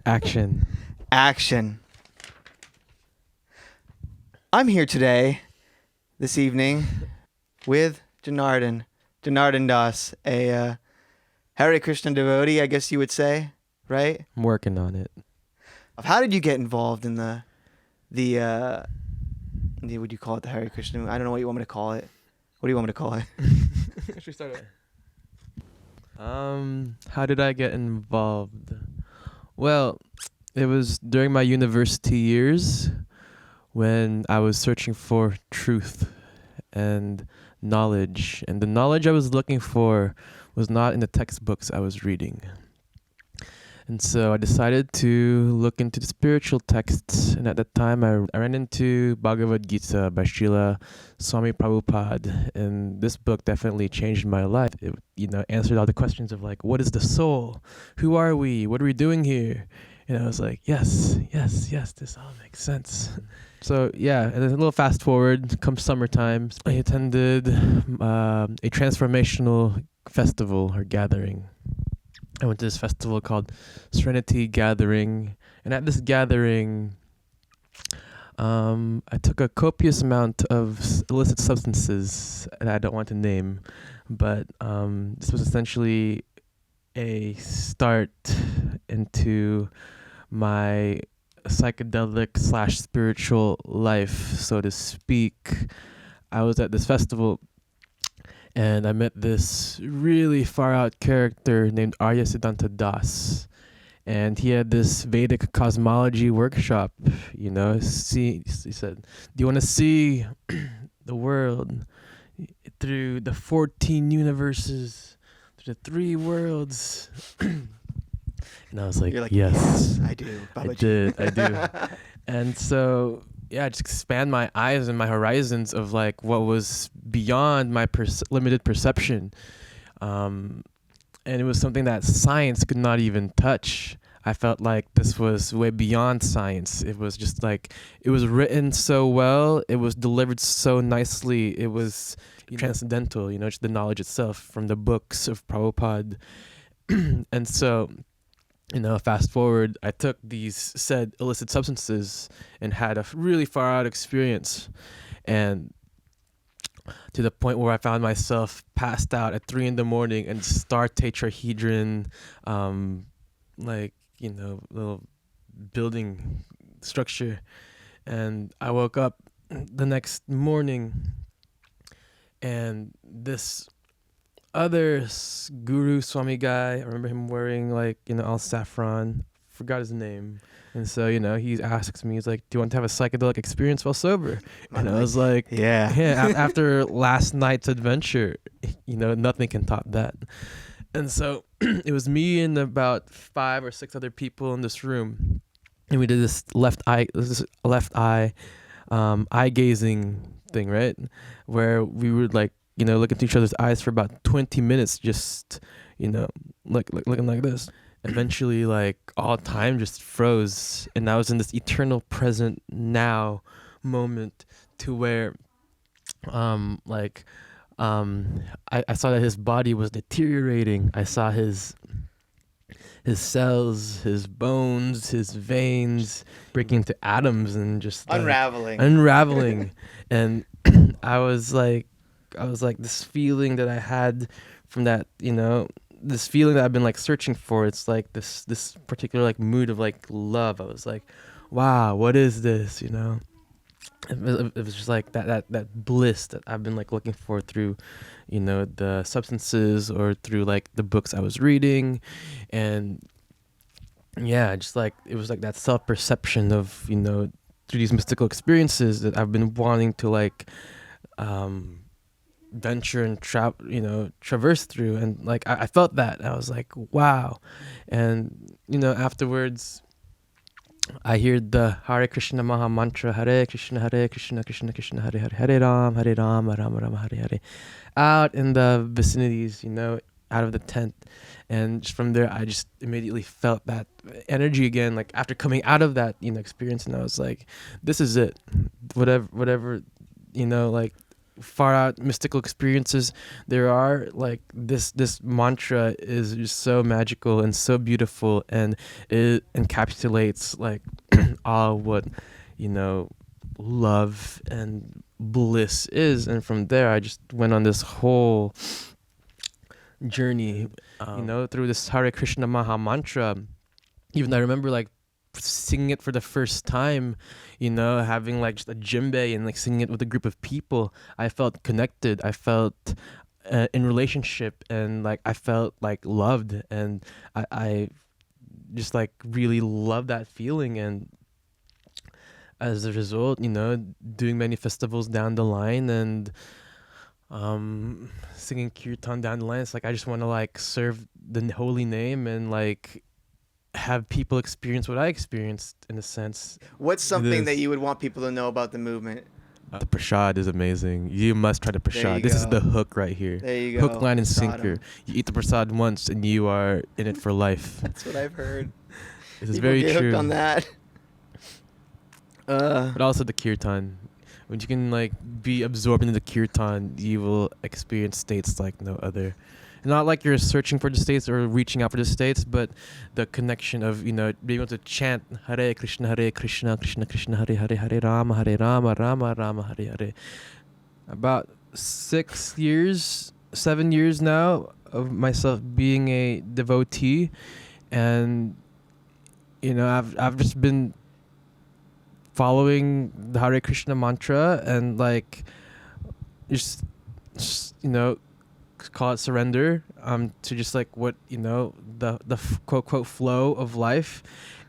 Action. Action. I'm here today, this evening, with Jannardhan. Jannardhan Das, a Hare Krishna devotee, I guess you would say, right? I'm working on it. How did you get involved in the would you call it the Hare Krishna? I don't know what you want me to call it. What do you want me to call it? Should we start it? How did I get involved? Well, it was during my university years when I was searching for truth and knowledge. And the knowledge I was looking for was not in the textbooks I was reading. And so I decided to look into the spiritual texts. And at that time, I ran into Bhagavad Gita by Srila Swami Prabhupada. And this book definitely changed my life. It, answered all the questions of like, what is the soul? Who are we? What are we doing here? And I was like, yes, this all makes sense. So yeah, and then a little fast forward, come summertime, I attended a transformational festival or gathering. I went to this festival called Serenity Gathering, and at this gathering, I took a copious amount of illicit substances that I don't want to name, but this was essentially a start into my psychedelic / spiritual life, so to speak. I was at this festival and I met this really far out character named Arya Siddhanta Das. And he had this Vedic cosmology workshop, he said, do you want to see the world through the 14 universes, through the 3 worlds? And I was like, You're like, yes, I do. Babaji. I do. And so, yeah, just expand my eyes and my horizons of like what was beyond my limited perception. And it was something that science could not even touch. I felt like this was way beyond science. It was just like, it was written so well. It was delivered so nicely. It was transcendental, just the knowledge itself from the books of Prabhupada. And so, fast forward, I took these said illicit substances and had a really far out experience. And to the point where I found myself passed out at 3 a.m. and star tetrahedron, little building structure. And I woke up the next morning and this other guru Swami guy, I remember him wearing all saffron, forgot his name. And so, he asks me, he's like, do you want to have a psychedelic experience while sober? And I was like, yeah. After last night's adventure, nothing can top that. And so it was me and about 5 or 6 other people in this room. And we did this left eye eye gazing thing, right? Where we would look into each other's eyes for about 20 minutes, just, looking like this. Eventually, all time just froze. And I was in this eternal present now moment to where, I saw that his body was deteriorating. I saw his cells, his bones, his veins breaking into atoms and just unraveling. And I was like, this feeling that I had from that, this feeling that I've been searching for. It's like this particular mood of love. I was like, wow, what is this? It was just like that bliss that I've been looking for through, the substances or through the books I was reading. And yeah, just it was that self-perception of, through these mystical experiences that I've been wanting to venture and traverse through. And I felt that. I was like, wow. And afterwards I hear the Hare Krishna Maha Mantra, Hare Krishna Krishna Krishna Hare Hare, Hare Rama Rama Rama Hare Hare, out in the vicinities, out of the tent. And just from there, I just immediately felt that energy again, after coming out of that, experience. And I was like, this is it. Whatever, far out mystical experiences there are, like this mantra is just so magical and so beautiful, and it encapsulates like all what, you know, love and bliss is. And from there I just went on this whole journey, you know, through this Hare Krishna Maha Mantra. Even I remember like singing it for the first time, you know, having like just a djembe and like singing it with a group of people. I felt connected. I felt in relationship, and like I felt like loved, and I just like really love that feeling. And as a result, you know, doing many festivals down the line and singing kirtan down the line, it's like I just want to like serve the holy name and like have people experience what I experienced, in a sense. What's something that you would want people to know about the movement? The prasad is amazing. You must try the There you prasad. This is go. the hook right here. There you go. Hook, line, and sinker. Prasadam. You eat the prasad once and you are in it for life. That's what I've heard. This is People very get true. hooked on that. But also the kirtan. When you can like be absorbed into the kirtan, you will experience states like no other. Not like you're searching for the states or reaching out for the states, but the connection of, you know, being able to chant Hare Krishna, Krishna Krishna, Hare Hare, Hare Rama, Rama Rama, Hare Hare. About 7 years now of myself being a devotee, and you know, I've just been following the Hare Krishna mantra and like just you know, call it surrender to just like what, you know, the quote quote flow of life.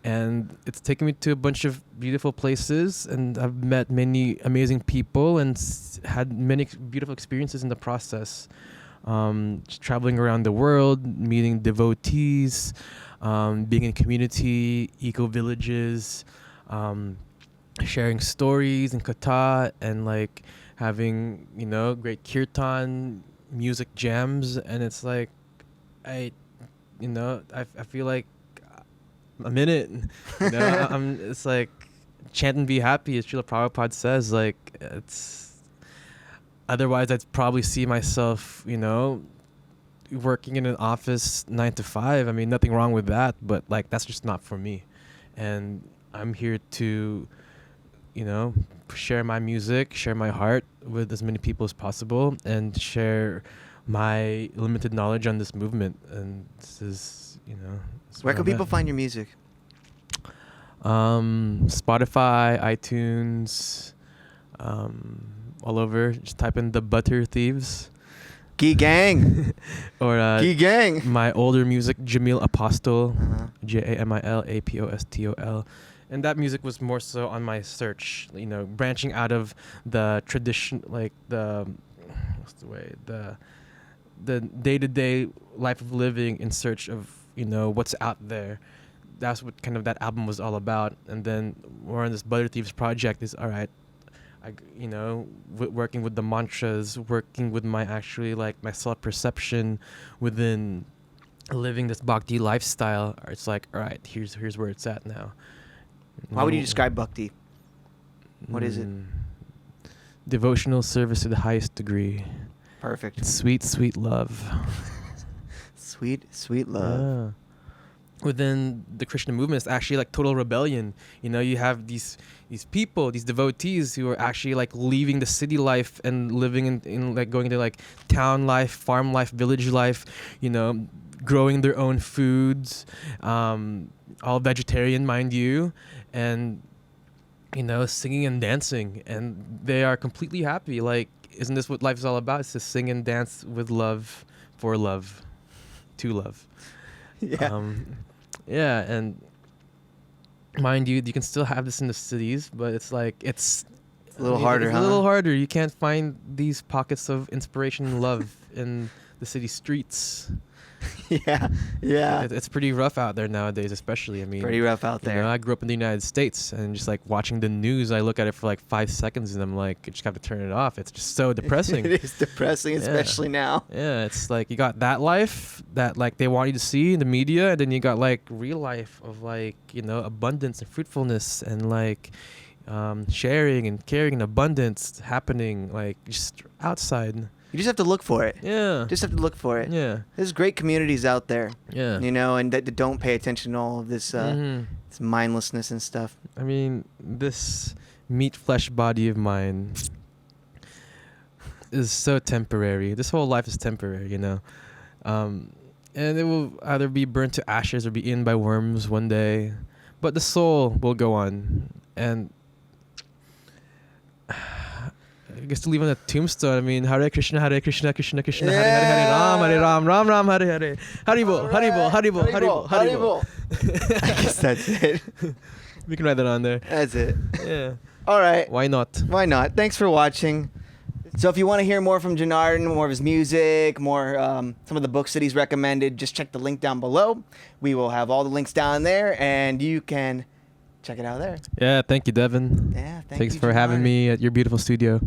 And it's taken me to a bunch of beautiful places, and I've met many amazing people and had many beautiful experiences in the process. Just traveling around the world, meeting devotees, being in community, eco villages, sharing stories and katha, and like having, you know, great kirtan music jams. And it's like I feel like I'm in it, you know. It's like chant and be happy, as Srila Prabhupada says. Like, it's otherwise I'd probably see myself, you know, working in an office 9 to 5. I mean, nothing wrong with that, but like that's just not for me. And I'm here to, you know, share my music, share my heart with as many people as possible, and share my limited knowledge on this movement. And this is, you know, Where can people find your music? Spotify, iTunes, all over. Just type in the Butter Thieves. Gee Gang. Or Gee Gang. my older music, Jamil Apostol, Uh-huh. JamilApostol. And that music was more so on my search, you know, branching out of the tradition, like the day-to-day life of living in search of, you know, what's out there. That's what kind of that album was all about. And then we're on this Butter Thieves project is, all right, you know, working with the mantras, working with my actually like my self-perception within living this bhakti lifestyle. It's like, all right, here's where it's at now. How would you describe bhakti? What is it? Devotional service to the highest degree. Perfect. It's sweet, sweet love. Sweet, sweet love. Yeah. Within the Krishna movement, it's actually like total rebellion. You know, you have these people, these devotees who are actually like leaving the city life and living in like going to like town life, farm life, village life, you know, growing their own foods, all vegetarian, mind you, and, you know, singing and dancing. And they are completely happy. Like, isn't this what life is all about? It's to sing and dance with love, for love, to love. Yeah. Yeah, and mind you can still have this in the cities, but it's like it's a little harder, It's a little harder. You can't find these pockets of inspiration and love in the city streets. Yeah. It's pretty rough out there nowadays, especially. I mean, Pretty rough out there. You know, I grew up in the United States, and just like watching the news, I look at it for like 5 seconds, and I'm like, I just have to turn it off. It's just so depressing. It is depressing, especially now. Yeah, it's like you got that life that like they want you to see in the media, and then you got like real life of like, you know, abundance and fruitfulness and like, sharing and caring and abundance happening like just outside. You just have to look for it. Yeah. Just have to look for it. Yeah. There's great communities out there, Yeah. you know, and that don't pay attention to all of this, this mindlessness and stuff. I mean, this meat flesh body of mine is so temporary. This whole life is temporary, you know. And it will either be burnt to ashes or be eaten by worms one day. But the soul will go on. And I guess to leave on a tombstone, I mean, Hare Krishna, Krishna Krishna, Hare Hare Ram, Ram Ram, Hare Hare. Haribol, Haribol, Haribol, Haribol, Haribol. I guess that's it. We can write that on there. That's it. Yeah. All right. Why not? Why not? Thanks for watching. So if you want to hear more from Jannardhan, more of his music, more some of the books that he's recommended, just check the link down below. We will have all the links down there, and you can check it out there. Yeah, thank you, Devin. Yeah, Thanks you, for having Jannardhan. me at your beautiful studio.